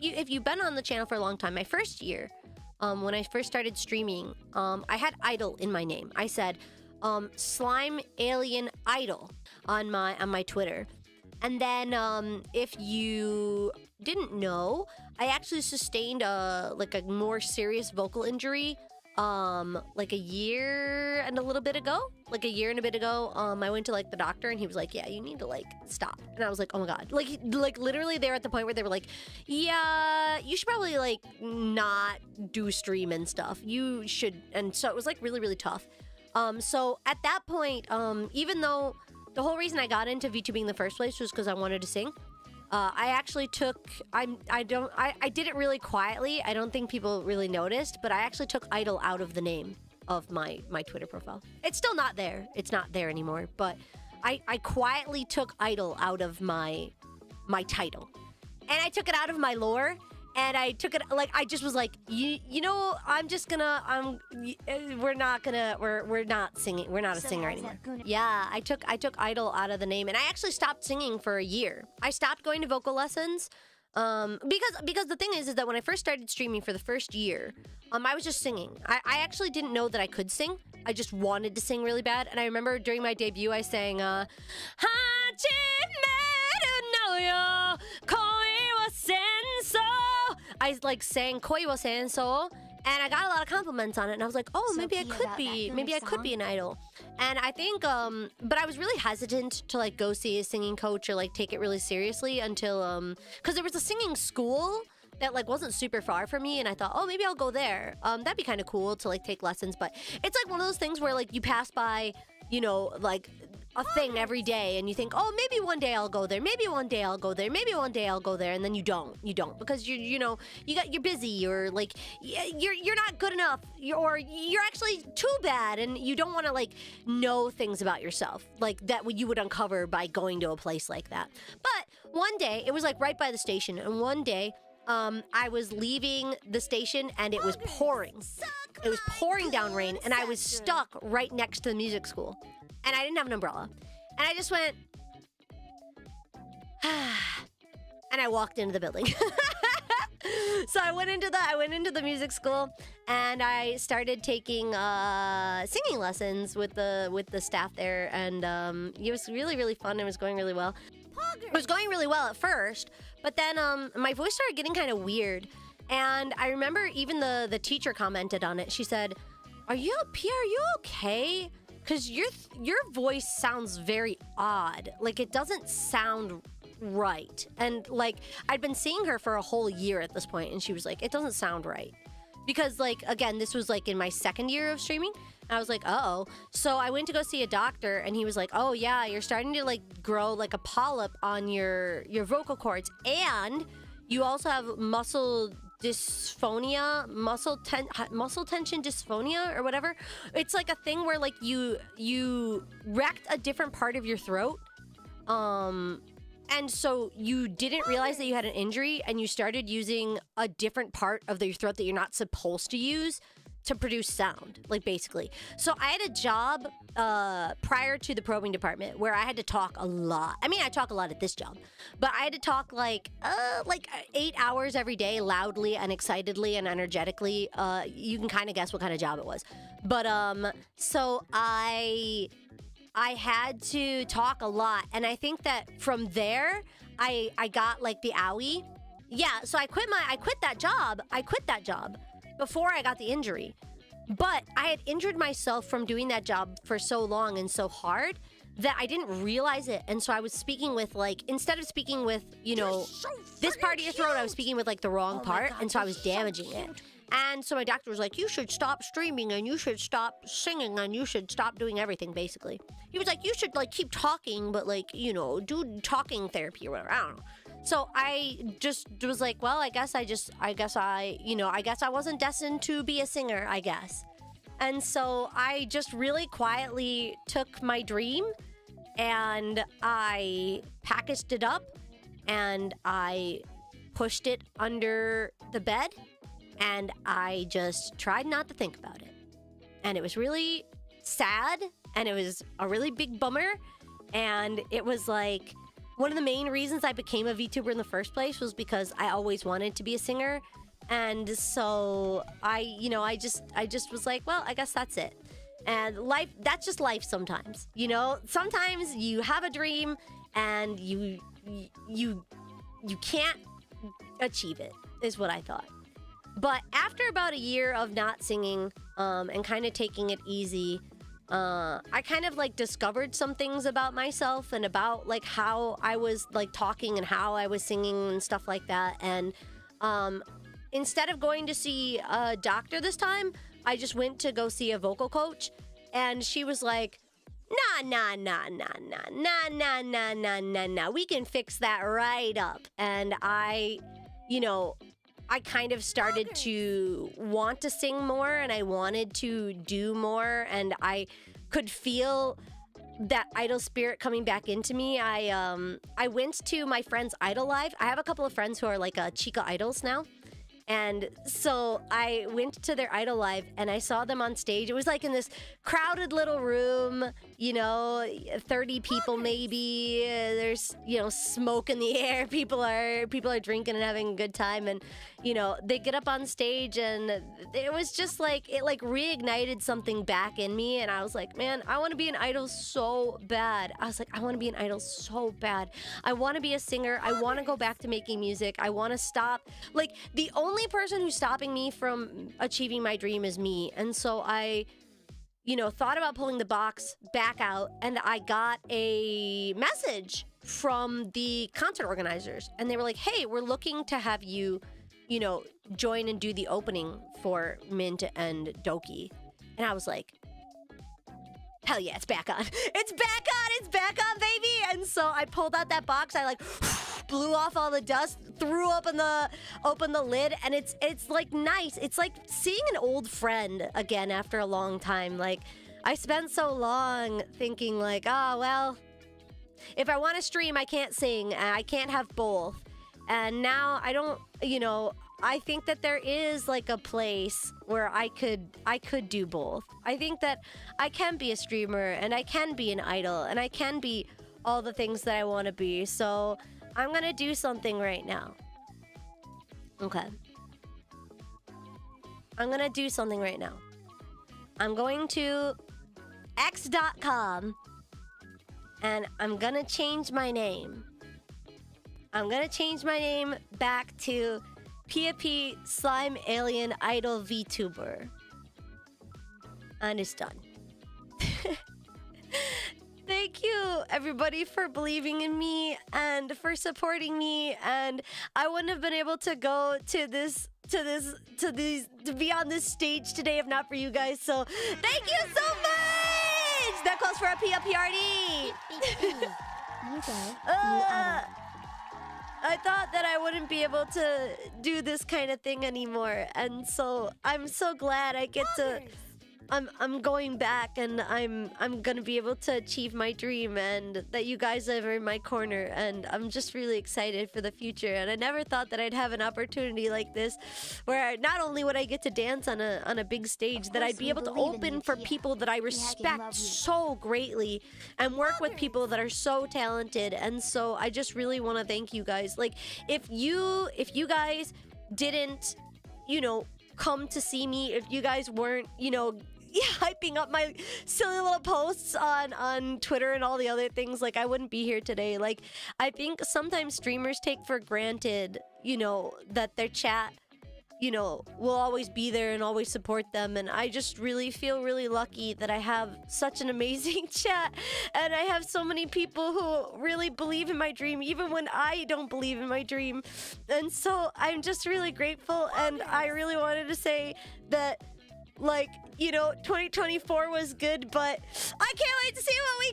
if you've been on the channel for a long time, my first year, when I first started streaming, I had idol in my name. I said, slime alien idol on my Twitter. And then, if you didn't know, I actually sustained like a more serious vocal injury, like a year and a bit ago. I went to like the doctor and he was like, yeah, you need to like stop. And I was like, oh my God. Like literally they're at the point where they were like, yeah, you should probably like not do stream and stuff. You should. And so it was like really, really tough. So at that point, even though the whole reason I got into VTubing in the first place was because I wanted to sing, I actually took, I did it really quietly. I don't think people really noticed, but I actually took idol out of the name of my Twitter profile. It's still not there. It's not there anymore, but I quietly took idol out of my title. And I took it out of my lore. And I took it, like, I just was like, you know, we're not singing. We're not a singer anymore. Yeah, I took idol out of the name, and I actually stopped singing for a year. I stopped going to vocal lessons, because the thing is that when I first started streaming for the first year, I was just singing. I actually didn't know that I could sing. I just wanted to sing really bad. And I remember during my debut, I sang, I like sang Koi wa Senso, and I got a lot of compliments on it, and I was like, oh, maybe I could be an idol. And I think, but I was really hesitant to like go see a singing coach or like take it really seriously until, because there was a singing school that like wasn't super far from me, and I thought, oh, maybe I'll go there. That'd be kind of cool to like take lessons, but it's like one of those things where like you pass by, you know, like a thing every day and you think, oh, maybe one day I'll go there, maybe one day I'll go there, maybe one day I'll go there, and then you don't because you're busy, or like you're not good enough, or you're actually too bad, and you don't want to like know things about yourself like that you would uncover by going to a place like that. But one day, it was like right by the station, and one day I was leaving the station and it was pouring. It was pouring down rain, and I was stuck right next to the music school. And I didn't have an umbrella. And I just went, and I walked into the building. So I went into the music school, and I started taking singing lessons with the staff there, and it was really, really fun. It was going really well. It was going really well at first, but then my voice started getting kind of weird. And I remember even the teacher commented on it. She said, are you okay? Because your voice sounds very odd. Like, it doesn't sound right. And, like, I'd been seeing her for a whole year at this point, and she was like, it doesn't sound right. Because, like, again, this was, like, in my second year of streaming. And I was like, uh-oh. So I went to go see a doctor, and he was like, oh, yeah, you're starting to, like, grow, like, a polyp on your vocal cords. And you also have muscle dysphonia, muscle tension dysphonia, or whatever. It's like a thing where like you wrecked a different part of your throat, and so you didn't realize that you had an injury, and you started using a different part of your throat that you're not supposed to use to produce sound, like, basically. So I had a job prior to the probing department where I had to talk a lot. I mean, I talk a lot at this job, but I had to talk like 8 hours every day, loudly and excitedly and energetically. You can kind of guess what kind of job it was. But so I had to talk a lot, and I think that from there I got like the owie. Yeah, so I quit that job before I got the injury. But I had injured myself from doing that job for so long and so hard that I didn't realize it. And so I was speaking with, like, instead of speaking with, you know, this part of your throat, I was speaking with, like, the wrong part. And so I was damaging it. And so my doctor was like, you should stop streaming, and you should stop singing, and you should stop doing everything, basically. He was like, you should, like, keep talking, but, like, you know, do talking therapy or whatever. I don't know. So I just was like, well, I guess I wasn't destined to be a singer, I guess. And so I just really quietly took my dream, and I packaged it up, and I pushed it under the bed, and I just tried not to think about it. And it was really sad, and it was a really big bummer, and it was like, one of the main reasons I became a VTuber in the first place was because I always wanted to be a singer. And so I just was like, well, I guess that's it. And life, that's just life sometimes, you know? Sometimes you have a dream and you can't achieve it, is what I thought. But after about a year of not singing and kind of taking it easy, I kind of like discovered some things about myself and about like how I was like talking and how I was singing and stuff like that. And instead of going to see a doctor this time, I just went to go see a vocal coach, and she was like, nah, we can fix that right up. And I kind of started to want to sing more, and I wanted to do more, and I could feel that idol spirit coming back into me. I went to my friend's idol live. I have a couple of friends who are like Chica idols now. And so I went to their idol live and I saw them on stage. It was like in this crowded little room, 30 people maybe. There's, smoke in the air. People are drinking and having a good time. And, they get up on stage and it was just like, it like reignited something back in me. And I was like, man, I want to be an idol so bad. I was like, I want to be an idol so bad. I want to be a singer. I want to go back to making music. I want to stop. Like, the only person who's stopping me from achieving my dream is me. And so I, thought about pulling the box back out, and I got a message from the concert organizers, and they were like, hey, we're looking to have you, join and do the opening for Mint and Doki. And I was like, hell yeah, it's back on. It's back on, baby. And so I pulled out that box. I like blew off all the dust, threw open the lid, and it's like nice. It's like seeing an old friend again after a long time. Like, I spent so long thinking like, oh, well, if I want to stream, I can't sing. I can't have both. And now I don't, I think that there is like a place where I could do both. I think that I can be a streamer and I can be an idol and I can be all the things that I want to be. So I'm gonna do something right now. Okay. I'm gonna do something right now. I'm going to x.com and I'm gonna change my name. I'm gonna change my name back to PiaP Slime Alien Idol VTuber. And it's done. Thank you, everybody, for believing in me and for supporting me. And I wouldn't have been able to go to be on this stage today if not for you guys. So thank you so much. That calls for a PiaPiRD. I thought that I wouldn't be able to do this kind of thing anymore, and so I'm so glad I get to. I'm going back, and I'm gonna be able to achieve my dream, and that you guys are in my corner, and I'm just really excited for the future. And I never thought that I'd have an opportunity like this, where not only would I get to dance on a big stage, that I'd be able to open for people that I respect so greatly, and work with people that are so talented. And so I just really want to thank you guys. Like, if you guys didn't, come to see me, if you guys weren't, hyping up my silly little posts on Twitter and all the other things, like, I wouldn't be here today. Like, I think sometimes streamers take for granted, that their chat, will always be there and always support them. And I just really feel really lucky that I have such an amazing chat, and I have so many people who really believe in my dream, even when I don't believe in my dream. And so I'm just really grateful, and I really wanted to say that, like, 2024 was good, but I can't wait to see what we